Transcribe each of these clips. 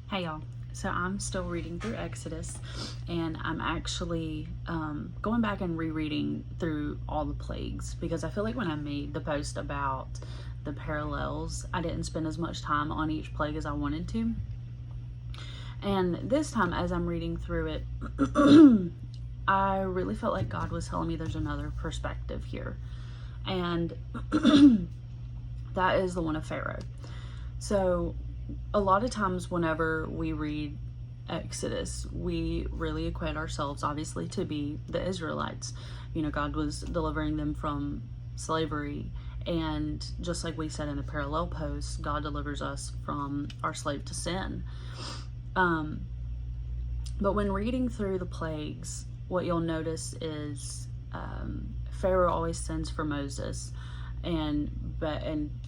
Hey y'all, so I'm still reading through Exodus, and I'm actually going back and rereading through all the plagues, because I feel like when I made the post about the parallels, I didn't spend as much time on each plague as I wanted to. And this time, as I'm reading through it, I really felt like God was telling me there's another perspective here, and that is the one of Pharaoh. So a lot of times whenever we read Exodus, we really equate ourselves obviously to be the Israelites. You know, God was delivering them from slavery, and just like we said in the parallel post, God delivers us from our slave to sin. But when reading through the plagues, what you'll notice is Pharaoh always sends for Moses and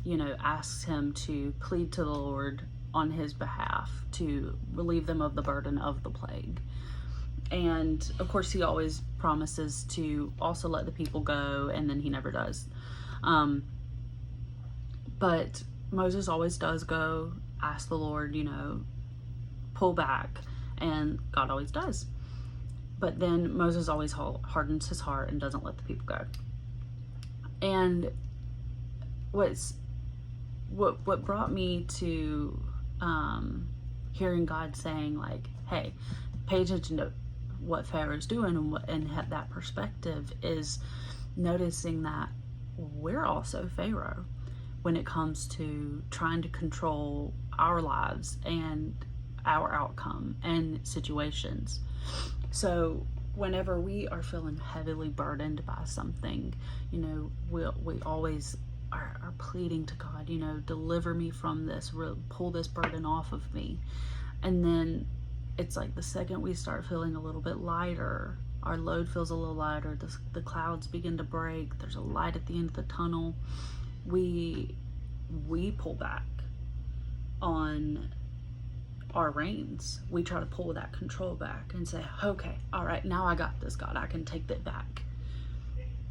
you know, asks him to plead to the Lord on his behalf to relieve them of the burden of the plague. And of course he always promises to also let the people go, and then he never does. But Moses always does go, ask the Lord, you know, pull back, and God always does. But then Moses always hardens his heart and doesn't let the people go. And what brought me to hearing God saying, like, hey, pay attention to what Pharaoh's doing, and have that perspective, is noticing that we're also Pharaoh when it comes to trying to control our lives and our outcome and situations. So whenever we are feeling heavily burdened by something, you know, we always are pleading to God, you know, deliver me from this, pull this burden off of me. And then it's like the second we start feeling a little bit lighter, our load feels a little lighter, the clouds begin to break, there's a light at the end of the tunnel, we pull back on our reins. We try to pull that control back and say, okay, all right, now I got this, God, I can take that back.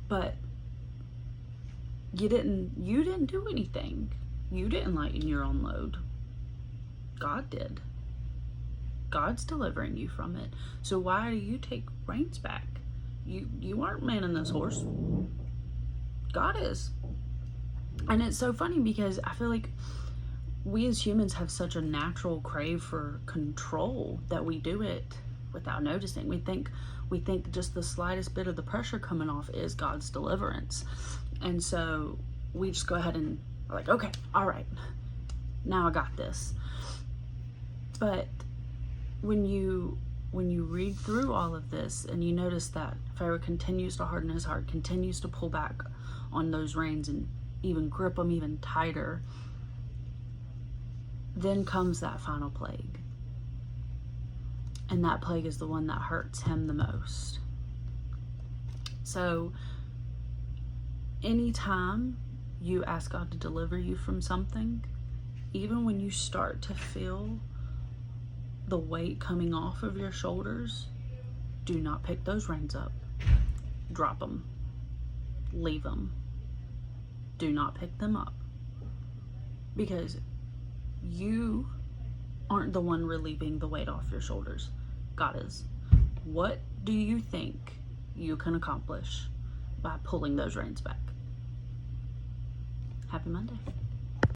But you didn't do anything. You didn't lighten your own load. God did. God's delivering you from it. So why do you take reins back? You aren't manning this horse. God is. And it's so funny because I feel like we as humans have such a natural crave for control that we do it without noticing. We think just the slightest bit of the pressure coming off is God's deliverance. And so we just go ahead and are like, okay, all right, now I got this. But when you read through all of this and you notice that Pharaoh continues to harden his heart, continues to pull back on those reins and even grip them even tighter, then comes that final plague. And that plague is the one that hurts him the most. So anytime you ask God to deliver you from something, even when you start to feel the weight coming off of your shoulders, do not pick those reins up. Drop them. Leave them. Do not pick them up. Because you aren't the one relieving the weight off your shoulders. God is. What do you think you can accomplish by pulling those reins back? Happy Monday.